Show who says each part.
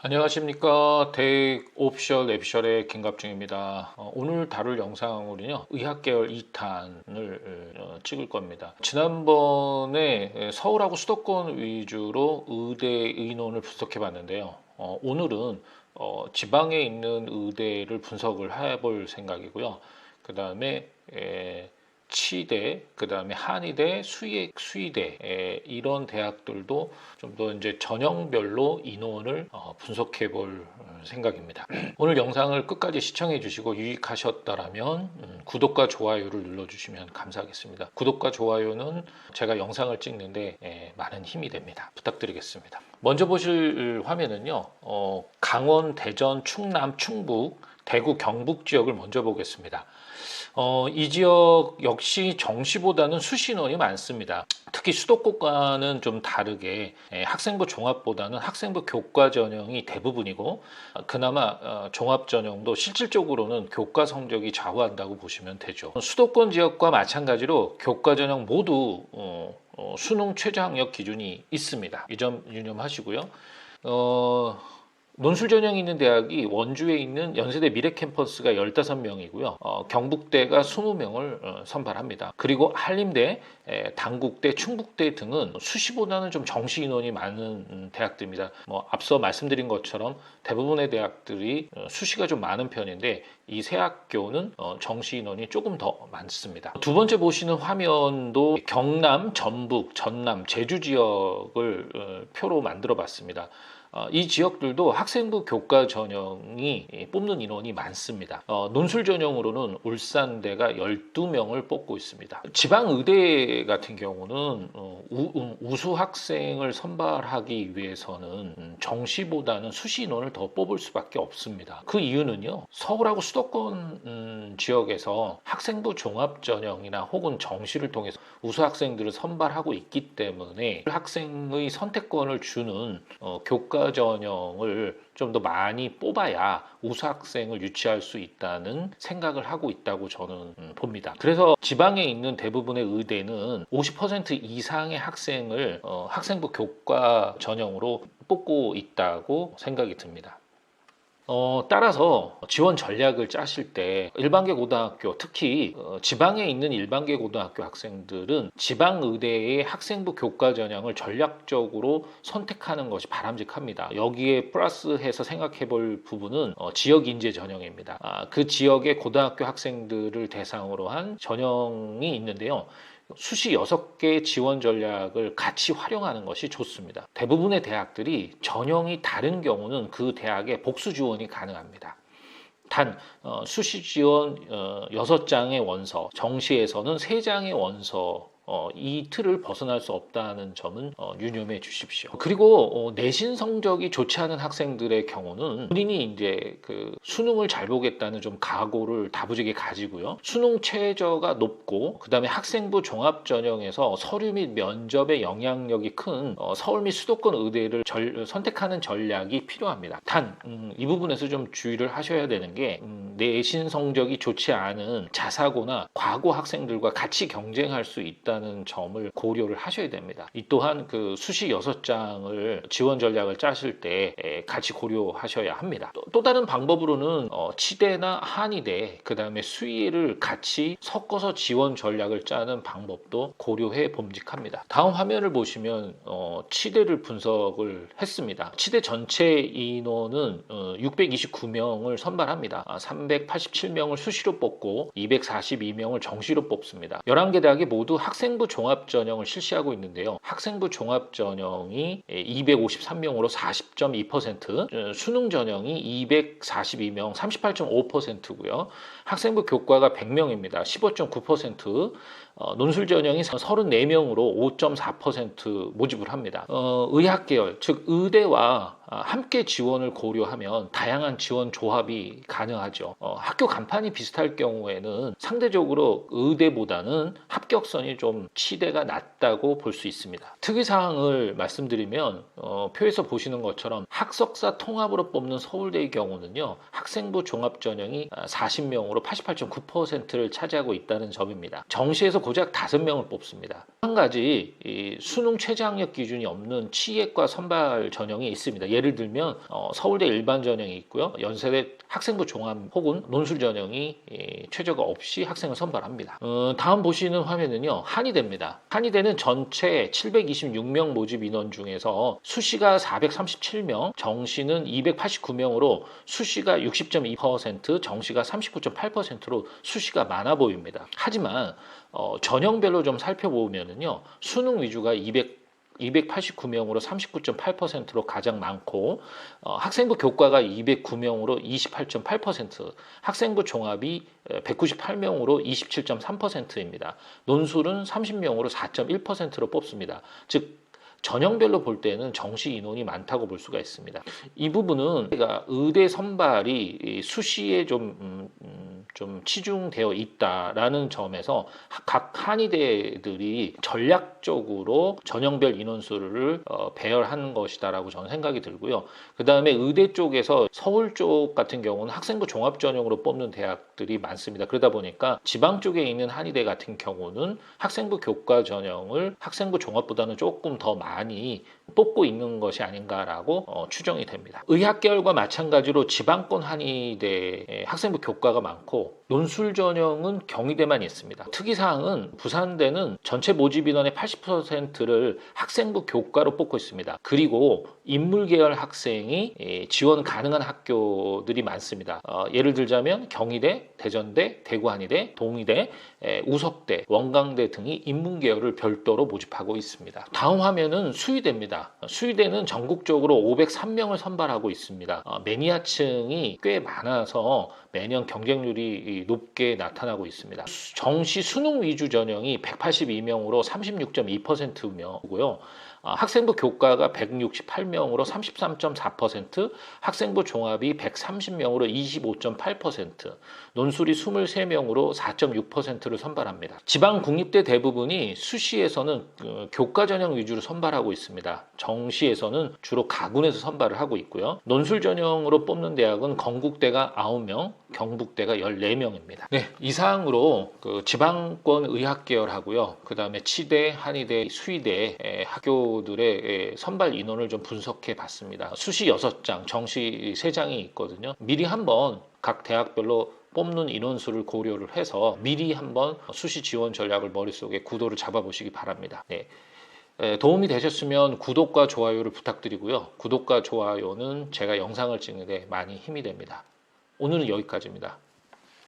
Speaker 1: 안녕하십니까. 대익 옵셜 랩셜의 김갑중입니다. 오늘 다룰 영상으로는요, 의학계열 2탄을 찍을 겁니다. 지난번에 서울하고 수도권 위주로 의대 의논을 분석해 봤는데요. 오늘은 지방에 있는 의대를 분석을 해볼 생각이고요. 그 다음에 치대, 그 다음에 한의대, 수의대 이런 대학들도 좀 더 이제 전형별로 인원을 분석해 볼 생각입니다. 오늘 영상을 끝까지 시청해 주시고 유익하셨다라면 구독과 좋아요를 눌러주시면 감사하겠습니다. 구독과 좋아요는 제가 영상을 찍는데 많은 힘이 됩니다. 부탁드리겠습니다. 먼저 보실 화면은요, 강원, 대전, 충남, 충북, 대구, 경북 지역을 먼저 보겠습니다. 이 지역 역시 정시보다는 수시 인원이 많습니다. 특히 수도권과는 좀 다르게 학생부 종합보다는 학생부 교과 전형이 대부분이고, 그나마 종합 전형도 실질적으로는 교과 성적이 좌우한다고 보시면 되죠. 수도권 지역과 마찬가지로 교과 전형 모두 수능 최저 학력 기준이 있습니다. 이 점 유념하시고요. 논술 전형이 있는 대학이 원주에 있는 연세대 미래 캠퍼스가 15명이고요. 경북대가 20명을 선발합니다. 그리고 한림대, 단국대, 충북대 등은 수시보다는 좀 정시 인원이 많은 대학들입니다. 앞서 말씀드린 것처럼 대부분의 대학들이 수시가 좀 많은 편인데 이 세 학교는 정시 인원이 조금 더 많습니다. 두 번째 보시는 화면도 경남, 전북, 전남, 제주 지역을 표로 만들어 봤습니다. 이 지역들도 학생부 교과 전형이 뽑는 인원이 많습니다. 논술 전형으로는 울산대가 12명을 뽑고 있습니다. 지방의대 같은 경우는 우수 학생을 선발하기 위해서는 정시보다는 수시 인원을 더 뽑을 수밖에 없습니다. 그 이유는요, 서울하고 수도권 지역에서 학생부 종합 전형이나 혹은 정시를 통해서 우수 학생들을 선발하고 있기 때문에 학생의 선택권을 주는 교과 전형을 좀 더 많이 뽑아야 우수 학생을 유치할 수 있다는 생각을 하고 있다고 저는 봅니다. 그래서 지방에 있는 대부분의 의대는 50% 이상의 학생을 학생부 교과 전형으로 뽑고 있다고 생각이 듭니다. 따라서 지원 전략을 짜실 때 일반계 고등학교, 특히 지방에 있는 일반계 고등학교 학생들은 지방의대의 학생부 교과 전형을 전략적으로 선택하는 것이 바람직합니다. 여기에 플러스해서 생각해 볼 부분은 지역인재 전형입니다. 그 지역의 고등학교 학생들을 대상으로 한 전형이 있는데요. 수시 6개 지원 전략을 같이 활용하는 것이 좋습니다. 대부분의 대학들이 전형이 다른 경우는 그 대학에 복수 지원이 가능합니다. 단 수시 지원 6장의 원서, 정시에서는 3장의 원서 이 틀을 벗어날 수 없다는 점은 유념해 주십시오. 그리고 내신 성적이 좋지 않은 학생들의 경우는 본인이 이제 그 수능을 잘 보겠다는 좀 각오를 다부지게 가지고요. 수능 최저가 높고 그다음에 학생부 종합 전형에서 서류 및 면접의 영향력이 큰 서울 및 수도권 의대를 선택하는 전략이 필요합니다. 단 이 부분에서 좀 주의를 하셔야 되는 게 내신 성적이 좋지 않은 자사고나 과고 학생들과 같이 경쟁할 수 있다는 점을 고려를 하셔야 됩니다. 이 또한 그 수시 6장을 지원 전략을 짜실 때 같이 고려하셔야 합니다. 또 다른 방법으로는 치대나 한의대, 그 다음에 수의를 같이 섞어서 지원 전략을 짜는 방법도 고려해 봄직합니다. 다음 화면을 보시면 치대를 분석을 했습니다. 치대 전체 인원은 629명을 선발합니다. 387명을 수시로 뽑고 242명을 정시로 뽑습니다. 11개 대학이 모두 학생부 종합 전형을 실시하고 있는데요. 학생부 종합 전형이 253명으로 40.2%, 수능 전형이 242명 38.5%고요. 학생부 교과가 100명입니다. 15.9%, 논술 전형이 34명으로 5.4% 모집을 합니다. 의학계열, 즉 의대와 함께 지원을 고려하면 다양한 지원 조합이 가능하죠. 학교 간판이 비슷할 경우에는 상대적으로 의대보다는 합격선이 좀 치대가 낮다고 볼 수 있습니다. 특이사항을 말씀드리면 표에서 보시는 것처럼 학석사 통합으로 뽑는 서울대의 경우는요, 학생부 종합전형이 40명으로 88.9%를 차지하고 있다는 점입니다. 정시에서 고작 5명을 뽑습니다. 한 가지 수능 최저학력 기준이 없는 치예과 선발 전형이 있습니다. 예를 들면 서울대 일반 전형이 있고요, 연세대 학생부 종합 혹은 논술 전형이 최저가 없이 학생을 선발합니다. 다음 보시는 화면은요, 한의대입니다. 한의대는 전체 726명 모집 인원 중에서 수시가 437명, 정시는 289명으로 수시가 60.2%, 정시가 39.8%로 수시가 많아 보입니다. 하지만 전형별로 좀 살펴보면은요, 수능 위주가 289명으로 39.8%로 가장 많고, 학생부 교과가 209명으로 28.8%, 학생부 종합이 198명으로 27.3%입니다. 논술은 30명으로 4.1%로 뽑습니다. 즉 전형별로 볼 때는 정시 인원이 많다고 볼 수가 있습니다. 이 부분은 의대 선발이 수시에 좀 치중되어 있다라는 점에서 각 한의대들이 전략적으로 전형별 인원수를 배열한 것이다라고 저는 생각이 들고요. 그 다음에 의대 쪽에서 서울 쪽 같은 경우는 학생부 종합 전형으로 뽑는 대학들이 많습니다. 그러다 보니까 지방 쪽에 있는 한의대 같은 경우는 학생부 교과 전형을 학생부 종합보다는 조금 더 많이 뽑고 있는 것이 아닌가라고 추정이 됩니다. 의학계열과 마찬가지로 지방권 한의대 학생부 교과가 많고 논술 전형은 경희대만 있습니다. 특이사항은 부산대는 전체 모집 인원의 80%를 학생부 교과로 뽑고 있습니다. 그리고 인물계열 학생이 지원 가능한 학교들이 많습니다. 예를 들자면 경희대, 대전대, 대구한의대, 동의대, 우석대, 원광대 등이 인문계열을 별도로 모집하고 있습니다. 다음 화면은 수의대입니다. 수의대는 전국적으로 503명을 선발하고 있습니다. 매니아층이 꽤 많아서 매년 경쟁률이 높게 나타나고 있습니다. 정시 수능 위주 전형이 182명으로 36.2%고요. 학생부 교과가 168명으로 33.4%, 학생부 종합이 130명으로 25.8%, 논술이 23명으로 4.6%를 선발합니다. 지방 국립대 대부분이 수시에서는 교과 전형 위주로 선발하고 있습니다. 정시에서는 주로 가군에서 선발을 하고 있고요. 논술 전형으로 뽑는 대학은 건국대가 9명, 경북대가 14명입니다. 네, 이상으로 지방권 의학계열하고요, 그 다음에 치대, 한의대, 수의대 학교들의 선발 인원을 좀 분석해 봤습니다. 수시 6장, 정시 3장이 있거든요. 미리 한번 각 대학별로 뽑는 인원수를 고려를 해서 미리 한번 수시 지원 전략을 머릿속에 구도를 잡아보시기 바랍니다. 네. 도움이 되셨으면 구독과 좋아요를 부탁드리고요. 구독과 좋아요는 제가 영상을 찍는데 많이 힘이 됩니다. 오늘은 여기까지입니다.